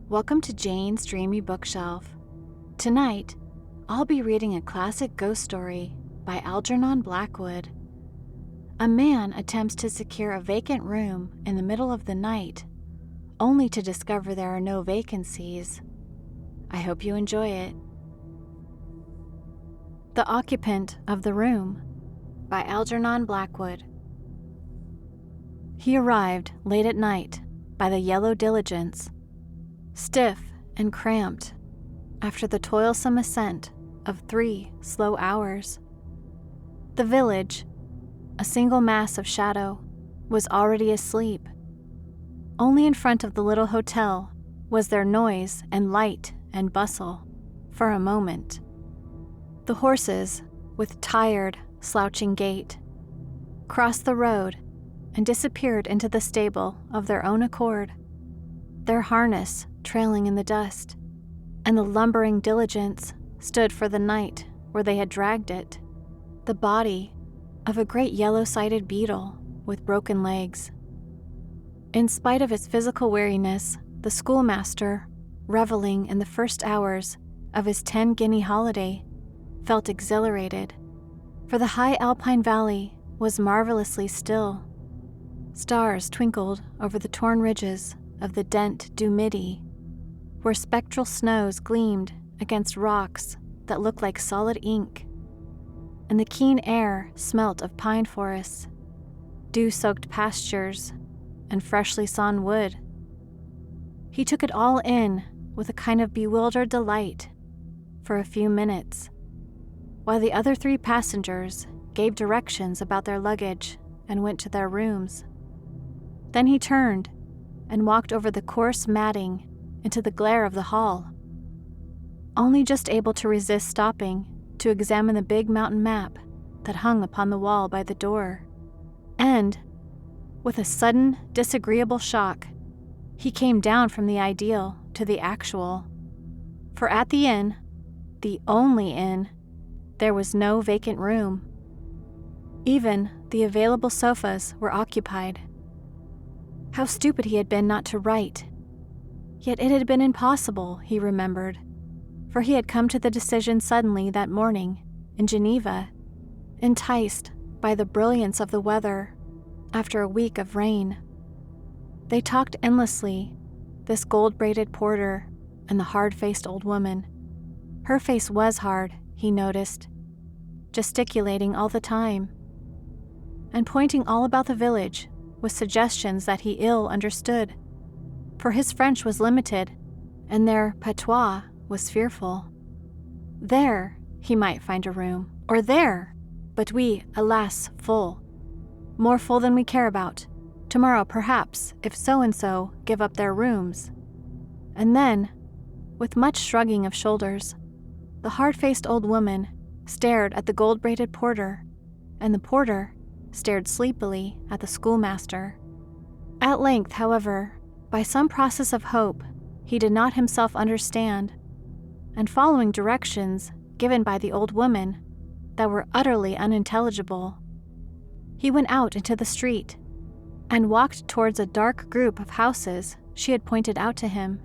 Welcome to Jane's Dreamy Bookshelf. Tonight, I'll be reading a classic ghost story by Algernon Blackwood. A man attempts to secure a vacant room in the middle of the night, only to discover there are no vacancies. I hope you enjoy it. The Occupant of the Room by Algernon Blackwood. He arrived late at night by the yellow diligence, stiff and cramped after the toilsome ascent of 3 slow hours. The village, a single mass of shadow, was already asleep. Only in front of the little hotel was there noise and light and bustle for a moment. The horses, with tired, slouching gait, crossed the road and disappeared into the stable of their own accord, their harness trailing in the dust, and the lumbering diligence stood for the night where they had dragged it, the body of a great yellow-sided beetle with broken legs. In spite of its physical weariness, the schoolmaster, reveling in the first hours of his 10-guinea holiday, felt exhilarated, for the high alpine valley was marvelously still. Stars twinkled over the torn ridges of the Dent du Midi, where spectral snows gleamed against rocks that looked like solid ink, and the keen air smelt of pine forests, dew-soaked pastures, and freshly sawn wood. He took it all in with a kind of bewildered delight for a few minutes, while the other 3 passengers gave directions about their luggage and went to their rooms. Then he turned and walked over the coarse matting into the glare of the hall, only just able to resist stopping to examine the big mountain map that hung upon the wall by the door. And, with a sudden, disagreeable shock, he came down from the ideal to the actual. For at the inn, the only inn, there was no vacant room. Even the available sofas were occupied. How stupid he had been not to write. Yet it had been impossible, he remembered, for he had come to the decision suddenly that morning in Geneva, enticed by the brilliance of the weather after a week of rain. They talked endlessly, this gold-braided porter and the hard-faced old woman. Her face was hard, he noticed, gesticulating all the time, and pointing all about the village with suggestions that he ill understood, for his French was limited, and their patois was fearful. There he might find a room, or there, but we, alas, full. More full than we care about. Tomorrow, perhaps, if so-and-so give up their rooms. And then, with much shrugging of shoulders, the hard-faced old woman stared at the gold-braided porter, and the porter stared sleepily at the schoolmaster. At length, however, by some process of hope he did not himself understand, and following directions given by the old woman that were utterly unintelligible, he went out into the street and walked towards a dark group of houses she had pointed out to him.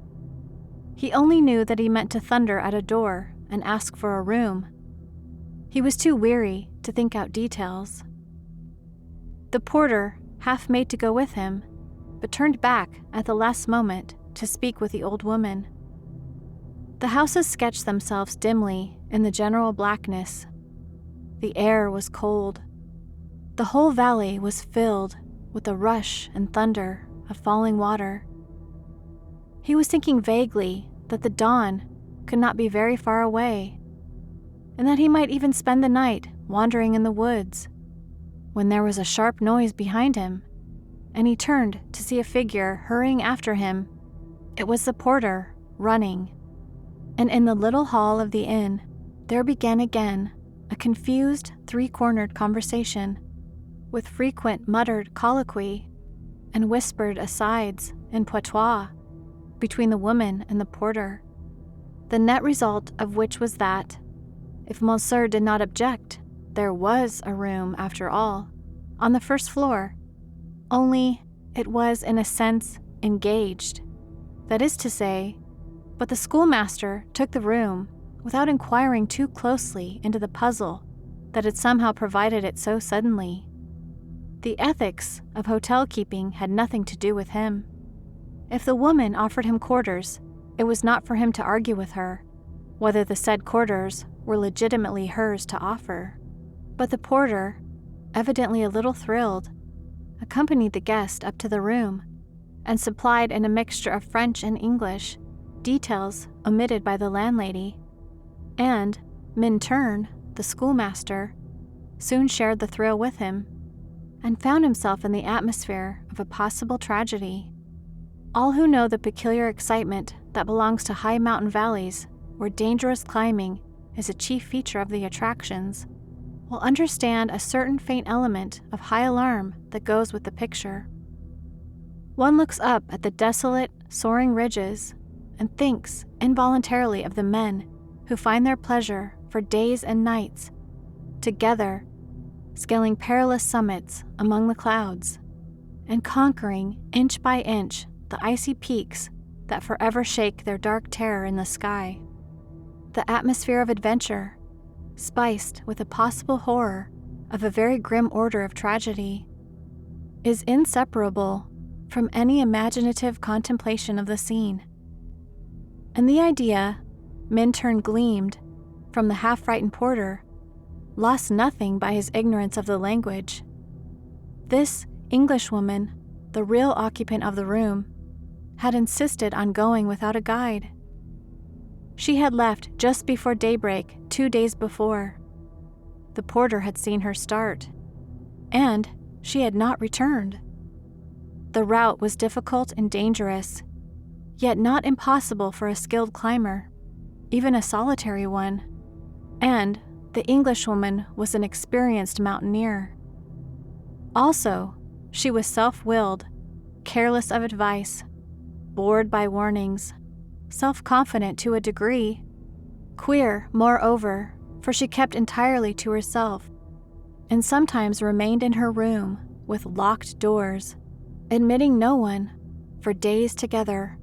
He only knew that he meant to thunder at a door and ask for a room. He was too weary to think out details. The porter half made to go with him, but turned back at the last moment to speak with the old woman. The houses sketched themselves dimly in the general blackness. The air was cold. The whole valley was filled with the rush and thunder of falling water. He was thinking vaguely that the dawn could not be very far away, and that he might even spend the night wandering in the woods, when there was a sharp noise behind him, and he turned to see a figure hurrying after him. It was the porter, running, and in the little hall of the inn there began again a confused 3-cornered conversation, with frequent muttered colloquy and whispered asides in patois between the woman and the porter, the net result of which was that, if Monsieur did not object, there was a room, after all, on the first floor, only it was in a sense engaged. That is to say, But the schoolmaster took the room without inquiring too closely into the puzzle that had somehow provided it so suddenly. The ethics of hotel keeping had nothing to do with him. If the woman offered him quarters, it was not for him to argue with her whether the said quarters were legitimately hers to offer. But the porter, evidently a little thrilled, accompanied the guest up to the room and supplied in a mixture of French and English details omitted by the landlady, and Minturn, the schoolmaster, soon shared the thrill with him and found himself in the atmosphere of a possible tragedy. All who know the peculiar excitement that belongs to high mountain valleys where dangerous climbing is a chief feature of the attractions will understand a certain faint element of high alarm that goes with the picture. One looks up at the desolate, soaring ridges and thinks involuntarily of the men who find their pleasure for days and nights together, scaling perilous summits among the clouds and conquering inch by inch the icy peaks that forever shake their dark terror in the sky. The atmosphere of adventure, spiced with a possible horror of a very grim order of tragedy, is inseparable from any imaginative contemplation of the scene. And the idea, Minturn gleamed from the half-frightened porter, lost nothing by his ignorance of the language. This Englishwoman, the real occupant of the room, had insisted on going without a guide. She had left just before daybreak 2 days before. The porter had seen her start, and she had not returned. The route was difficult and dangerous, yet not impossible for a skilled climber, even a solitary one, and the Englishwoman was an experienced mountaineer. Also, she was self-willed, careless of advice, bored by warnings, self-confident to a degree, queer, moreover, for she kept entirely to herself, and sometimes remained in her room with locked doors, admitting no one, for days together.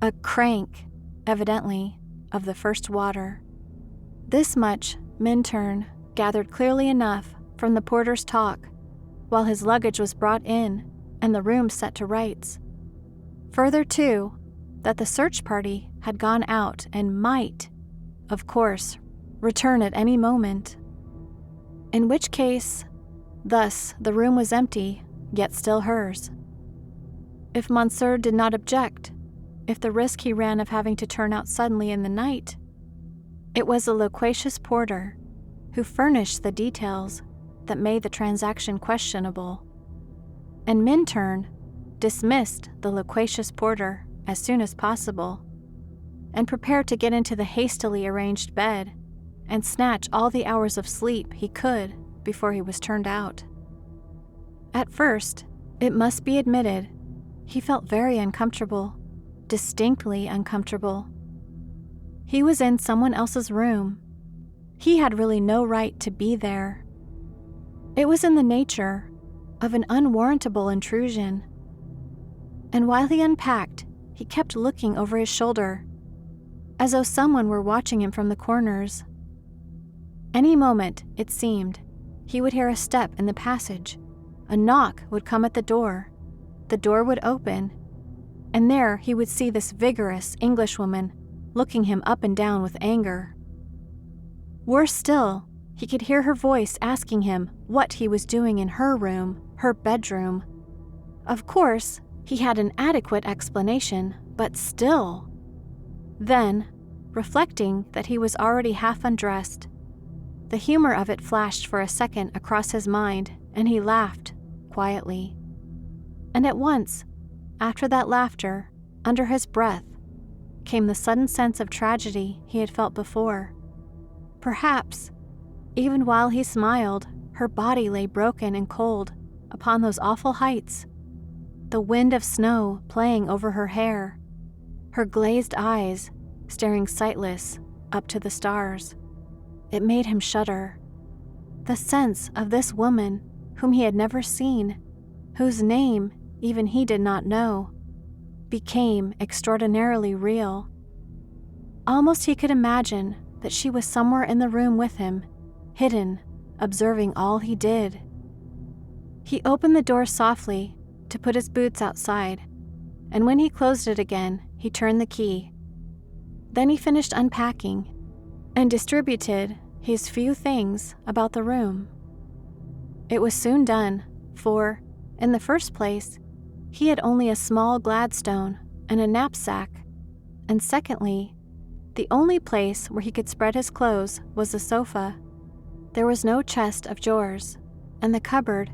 A crank, evidently, of the first water. This much Minturn gathered clearly enough from the porter's talk, while his luggage was brought in and the room set to rights. Further, too, that the search party had gone out and might, of course, return at any moment. In which case, thus the room was empty, yet still hers. If Monsieur did not object, if the risk he ran of having to turn out suddenly in the night, it was the loquacious porter who furnished the details that made the transaction questionable, and Minturn dismissed the loquacious porter as soon as possible, and prepared to get into the hastily arranged bed and snatch all the hours of sleep he could before he was turned out. At first, it must be admitted, he felt very uncomfortable, distinctly uncomfortable. He was in someone else's room. He had really no right to be there. It was in the nature of an unwarrantable intrusion. And while he unpacked, he kept looking over his shoulder, as though someone were watching him from the corners. Any moment, it seemed, he would hear a step in the passage, a knock would come at the door would open, and there he would see this vigorous Englishwoman looking him up and down with anger. Worse still, he could hear her voice asking him what he was doing in her room, her bedroom. Of course, he had an adequate explanation, but still. Then, reflecting that he was already half undressed, the humor of it flashed for a second across his mind, and he laughed, quietly. And at once, after that laughter, under his breath, came the sudden sense of tragedy he had felt before. Perhaps, even while he smiled, her body lay broken and cold upon those awful heights, the wind of snow playing over her hair, her glazed eyes staring sightless up to the stars. It made him shudder. The sense of this woman whom he had never seen, whose name even he did not know, became extraordinarily real, Almost he could imagine that she was somewhere in the room with him, hidden, observing all he did. He opened the door softly to put his boots outside, and when he closed it again, he turned the key. Then he finished unpacking and distributed his few things about the room. It was soon done, for, in the first place, he had only a small Gladstone and a knapsack, and secondly, the only place where he could spread his clothes was the sofa. There was no chest of drawers, and the cupboard,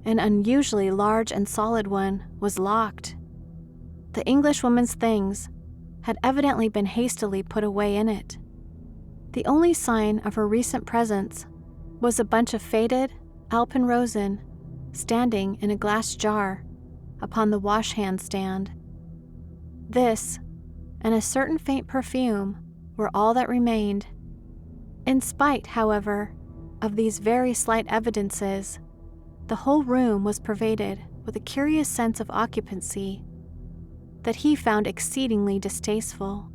an unusually large and solid one, was locked. The Englishwoman's things had evidently been hastily put away in it. The only sign of her recent presence was a bunch of faded Alpenrosen standing in a glass jar upon the wash-hand stand. This, and a certain faint perfume, were all that remained. In spite, however, of these very slight evidences, the whole room was pervaded with a curious sense of occupancy that he found exceedingly distasteful.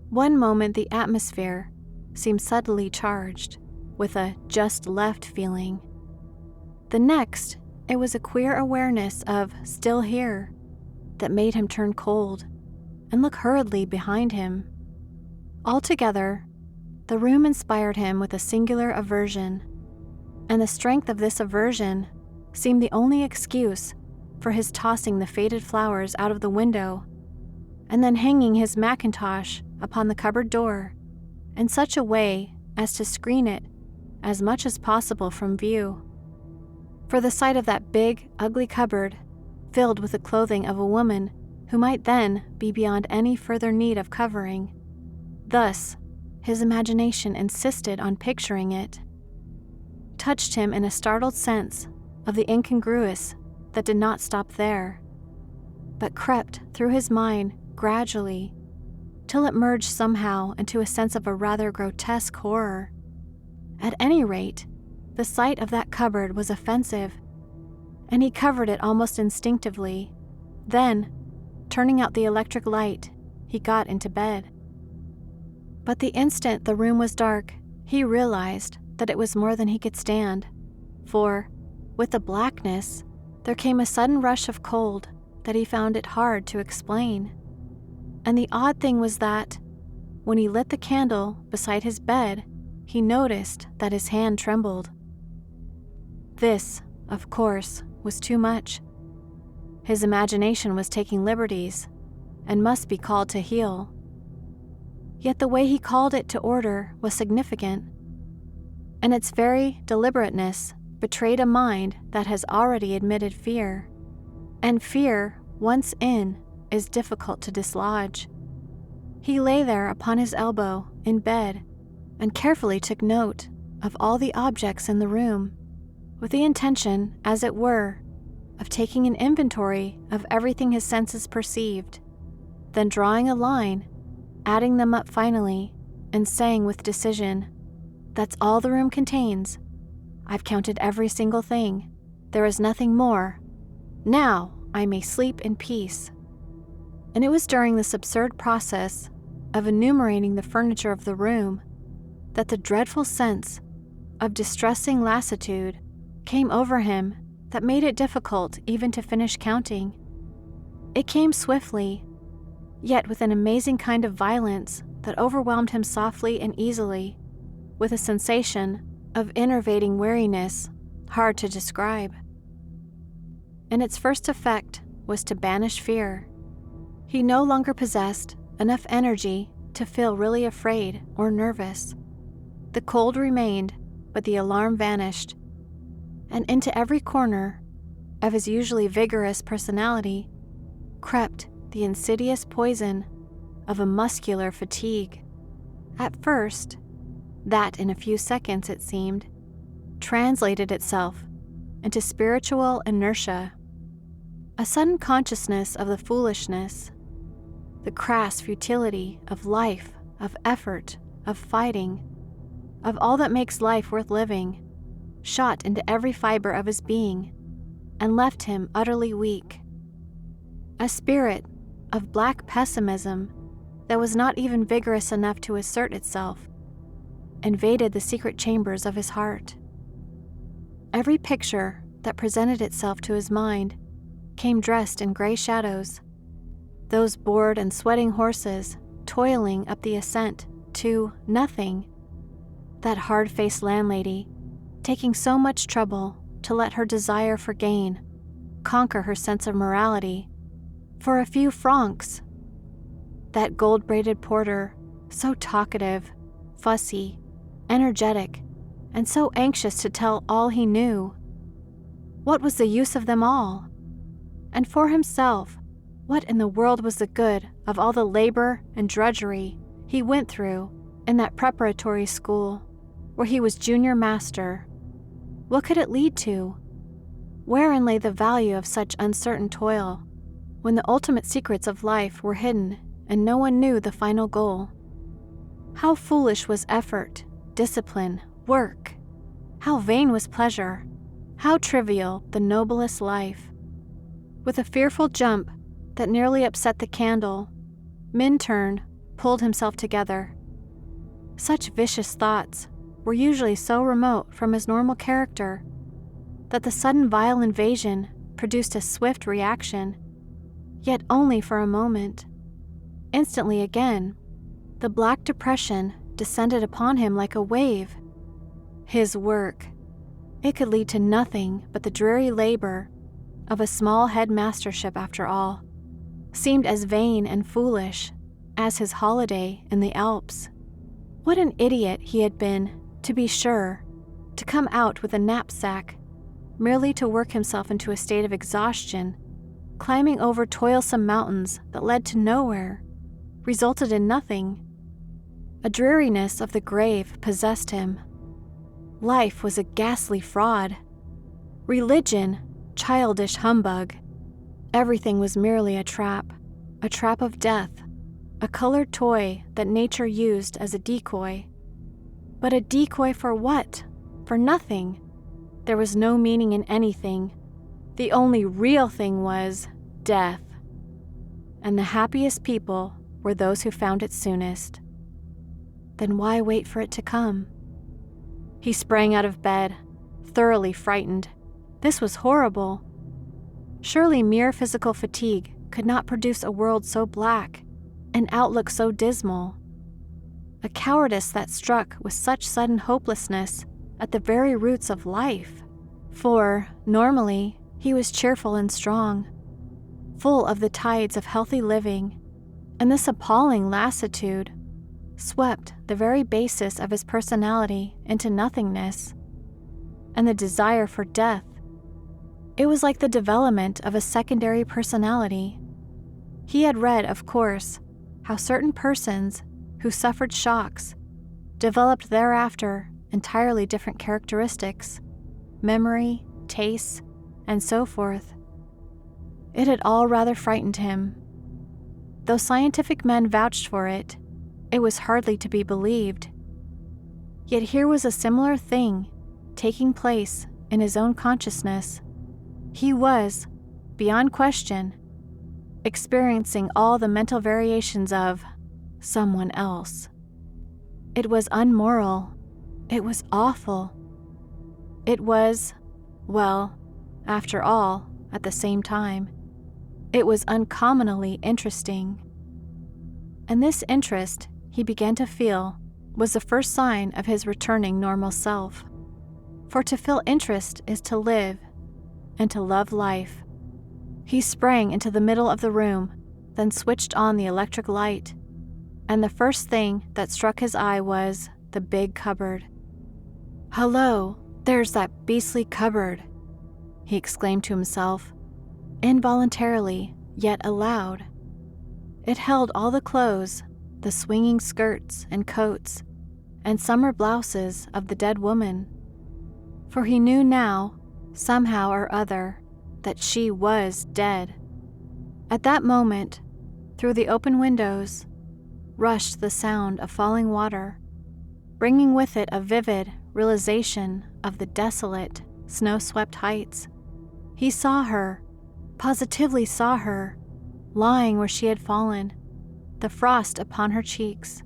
One moment the atmosphere seemed subtly charged with a just left feeling. The next, it was a queer awareness of still here that made him turn cold and look hurriedly behind him. Altogether, the room inspired him with a singular aversion, and the strength of this aversion seemed the only excuse for his tossing the faded flowers out of the window and then hanging his mackintosh upon the cupboard door in such a way as to screen it as much as possible from view. For the sight of that big, ugly cupboard, filled with the clothing of a woman who might then be beyond any further need of covering. Thus, his imagination insisted on picturing it, touched him in a startled sense of the incongruous that did not stop there, but crept through his mind gradually, till it merged somehow into a sense of a rather grotesque horror. At any rate, the sight of that cupboard was offensive, and he covered it almost instinctively. Then, turning out the electric light, he got into bed. But the instant the room was dark, he realized that it was more than he could stand, for, with the blackness, there came a sudden rush of cold that he found it hard to explain. And the odd thing was that, when he lit the candle beside his bed, he noticed that his hand trembled. This, of course, was too much. His imagination was taking liberties, and must be called to heel. Yet the way he called it to order was significant, and its very deliberateness betrayed a mind that has already admitted fear, and fear, once in, is difficult to dislodge. He lay there upon his elbow in bed and carefully took note of all the objects in the room, with the intention, as it were, of taking an inventory of everything his senses perceived, then drawing a line, adding them up finally, and saying with decision, "That's all the room contains. I've counted every single thing. There is nothing more. Now I may sleep in peace." And it was during this absurd process of enumerating the furniture of the room that the dreadful sense of distressing lassitude came over him that made it difficult even to finish counting. It came swiftly, yet with an amazing kind of violence that overwhelmed him softly and easily, with a sensation of enervating weariness hard to describe. And its first effect was to banish fear. He no longer possessed enough energy to feel really afraid or nervous. The cold remained, but the alarm vanished, and into every corner of his usually vigorous personality crept the insidious poison of a muscular fatigue. At first, that in a few seconds, it seemed, translated itself into spiritual inertia, a sudden consciousness of the foolishness, the crass futility of life, of effort, of fighting, of all that makes life worth living, shot into every fiber of his being and left him utterly weak. A spirit of black pessimism that was not even vigorous enough to assert itself invaded the secret chambers of his heart. Every picture that presented itself to his mind came dressed in gray shadows. Those bored and sweating horses toiling up the ascent to nothing. That hard-faced landlady taking so much trouble to let her desire for gain conquer her sense of morality for a few francs. That gold-braided porter, so talkative, fussy, energetic, and so anxious to tell all he knew. What was the use of them all? And for himself, what in the world was the good of all the labor and drudgery he went through in that preparatory school where he was junior master? What could it lead to? Wherein lay the value of such uncertain toil, when the ultimate secrets of life were hidden and no one knew the final goal? How foolish was effort, discipline, work! How vain was pleasure! How trivial the noblest life! With a fearful jump that nearly upset the candle, Minturn pulled himself together. Such vicious thoughts were usually so remote from his normal character that the sudden vile invasion produced a swift reaction, yet only for a moment. Instantly again, the black depression descended upon him like a wave. His work, it could lead to nothing but the dreary labor of a small headmastership after all, seemed as vain and foolish as his holiday in the Alps. What an idiot he had been, to be sure, to come out with a knapsack, merely to work himself into a state of exhaustion, climbing over toilsome mountains that led to nowhere, resulted in nothing. A dreariness of the grave possessed him. Life was a ghastly fraud. Religion, childish humbug. Everything was merely a trap of death, a colored toy that nature used as a decoy. But a decoy for what? For nothing. There was no meaning in anything. The only real thing was death. And the happiest people were those who found it soonest. Then why wait for it to come? He sprang out of bed, thoroughly frightened. This was horrible. Surely mere physical fatigue could not produce a world so black, an outlook so dismal. A cowardice that struck with such sudden hopelessness at the very roots of life. For, normally, he was cheerful and strong, full of the tides of healthy living, and this appalling lassitude swept the very basis of his personality into nothingness. And the desire for death, it was like the development of a secondary personality. He had read, of course, how certain persons who suffered shocks developed thereafter entirely different characteristics, memory, tastes, and so forth. It had all rather frightened him. Though scientific men vouched for it, it was hardly to be believed. Yet here was a similar thing taking place in his own consciousness. He was, beyond question, experiencing all the mental variations of someone else. It was unmoral. It was awful. It was, well, after all, at the same time, it was uncommonly interesting. And this interest, he began to feel, was the first sign of his returning normal self. For to feel interest is to live, and to love life. He sprang into the middle of the room, then switched on the electric light, and the first thing that struck his eye was the big cupboard. "Hello, there's that beastly cupboard," he exclaimed to himself, involuntarily, yet aloud. It held all the clothes, the swinging skirts and coats, and summer blouses of the dead woman. For he knew now, somehow or other, that she was dead. At that moment, through the open windows, rushed the sound of falling water, bringing with it a vivid realization of the desolate, snow-swept heights. He saw her, positively saw her, lying where she had fallen, the frost upon her cheeks,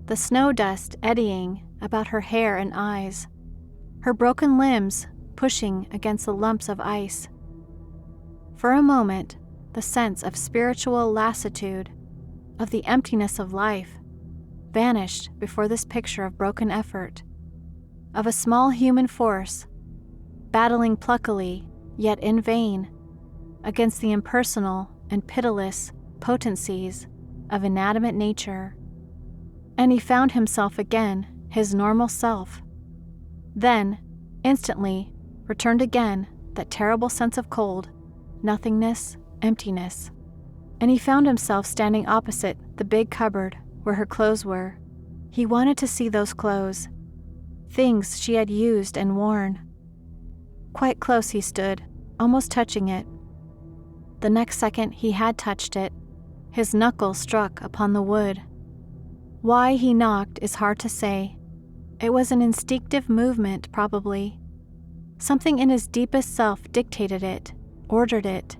the snow dust eddying about her hair and eyes, her broken limbs pushing against the lumps of ice. For a moment, the sense of spiritual lassitude, of the emptiness of life, vanished before this picture of broken effort, of a small human force, battling pluckily, yet in vain, against the impersonal and pitiless potencies of inanimate nature. And he found himself again, his normal self. Then, instantly, returned again that terrible sense of cold, nothingness, emptiness. And he found himself standing opposite the big cupboard where her clothes were. He wanted to see those clothes, things she had used and worn. Quite close he stood, almost touching it. The next second he had touched it. His knuckles struck upon the wood. Why he knocked is hard to say. It was an instinctive movement, probably. Something in his deepest self dictated it, ordered it.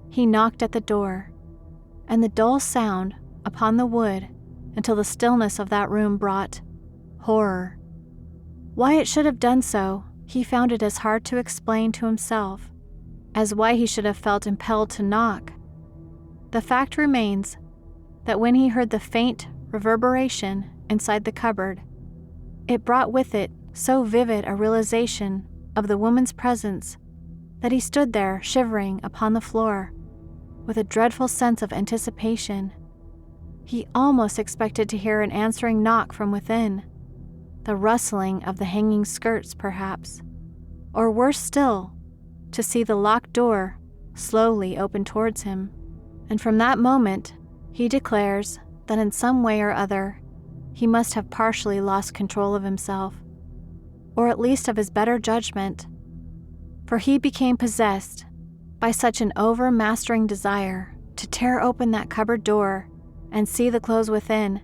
He knocked at the door, and the dull sound upon the wood until the stillness of that room brought horror. Why it should have done so, he found it as hard to explain to himself as why he should have felt impelled to knock. The fact remains that when he heard the faint reverberation inside the cupboard, it brought with it so vivid a realization of the woman's presence that he stood there shivering upon the floor with a dreadful sense of anticipation. He almost expected to hear an answering knock from within, the rustling of the hanging skirts perhaps, or worse still, to see the locked door slowly open towards him. And from that moment, he declares that in some way or other, he must have partially lost control of himself, or at least of his better judgment, for he became possessed by such an overmastering desire to tear open that cupboard door and see the clothes within,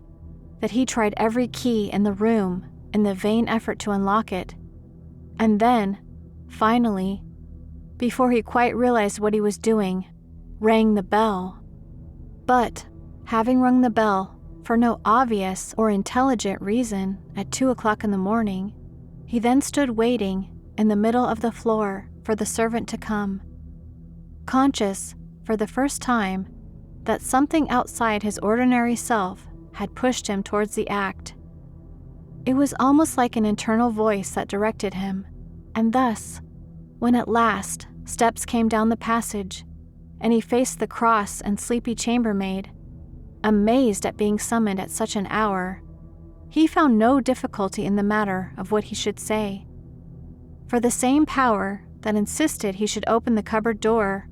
that he tried every key in the room in the vain effort to unlock it, and then, finally, before he quite realized what he was doing, rang the bell. But, having rung the bell for no obvious or intelligent reason at 2 o'clock in the morning, he then stood waiting in the middle of the floor for the servant to come, conscious, for the first time, that something outside his ordinary self had pushed him towards the act. It was almost like an internal voice that directed him, and thus, when at last steps came down the passage, and he faced the cross and sleepy chambermaid, amazed at being summoned at such an hour, he found no difficulty in the matter of what he should say. For the same power that insisted he should open the cupboard door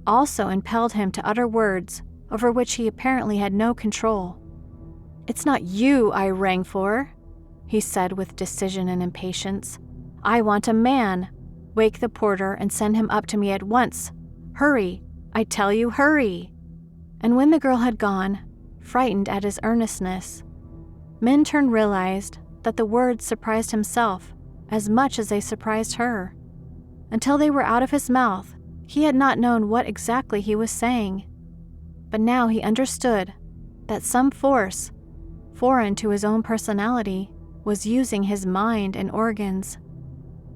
also impelled him to utter words over which he apparently had no control. "It's not you I rang for," he said with decision and impatience. "I want a man. Wake the porter and send him up to me at once. Hurry, I tell you, hurry." And when the girl had gone, frightened at his earnestness, Minturn realized that the words surprised himself as much as they surprised her. Until they were out of his mouth, he had not known what exactly he was saying. But now he understood that some force, foreign to his own personality, was using his mind and organs.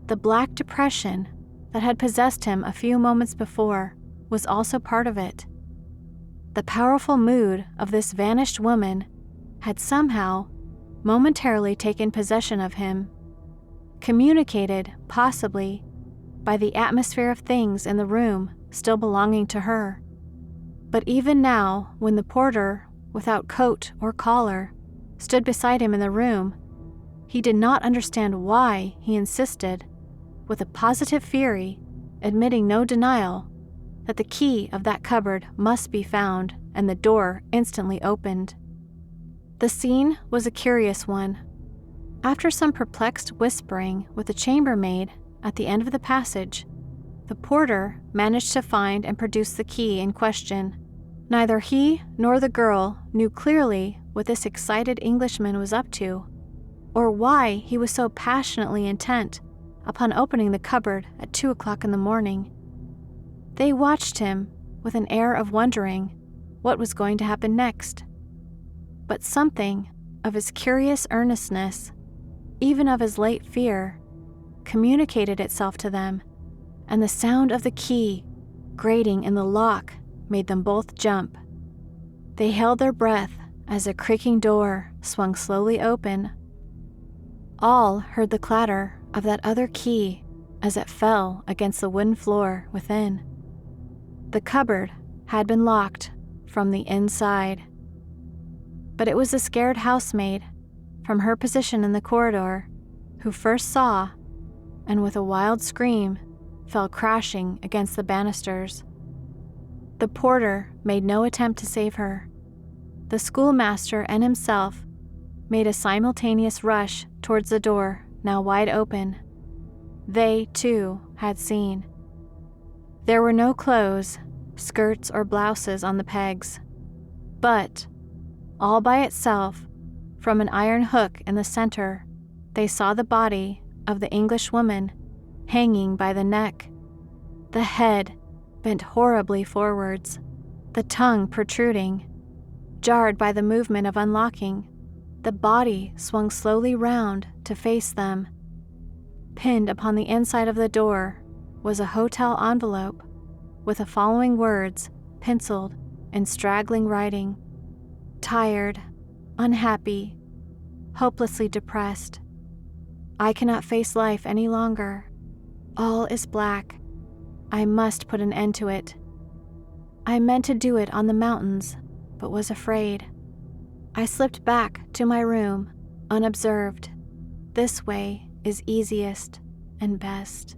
The black depression that had possessed him a few moments before was also part of it. The powerful mood of this vanished woman had somehow, momentarily taken possession of him, communicated, possibly, by the atmosphere of things in the room still belonging to her. But even now, when the porter, without coat or collar, stood beside him in the room, he did not understand why he insisted, with a positive fury, admitting no denial, that the key of that cupboard must be found and the door instantly opened. The scene was a curious one. After some perplexed whispering with the chambermaid at the end of the passage, the porter managed to find and produce the key in question. Neither he nor the girl knew clearly what this excited Englishman was up to, or why he was so passionately intent upon opening the cupboard at 2 o'clock in the morning. They watched him with an air of wondering what was going to happen next. But something of his curious earnestness, even of his late fear, communicated itself to them, and the sound of the key grating in the lock made them both jump. They held their breath as a creaking door swung slowly open. All heard the clatter of that other key as it fell against the wooden floor within. The cupboard had been locked from the inside. But it was the scared housemaid, from her position in the corridor, who first saw, and with a wild scream, fell crashing against the banisters. The porter made no attempt to save her. The schoolmaster and himself made a simultaneous rush towards the door, now wide open. They, too, had seen. There were no clothes, skirts, or blouses on the pegs, but, all by itself, from an iron hook in the center, they saw the body of the English woman hanging by the neck, the head bent horribly forwards, the tongue protruding. Jarred by the movement of unlocking, the body swung slowly round to face them. Pinned upon the inside of the door was a hotel envelope with the following words penciled in straggling writing: "Tired, unhappy, hopelessly depressed. I cannot face life any longer. All is black. I must put an end to it. I meant to do it on the mountains, but was afraid. I slipped back to my room, unobserved. This way is easiest and best."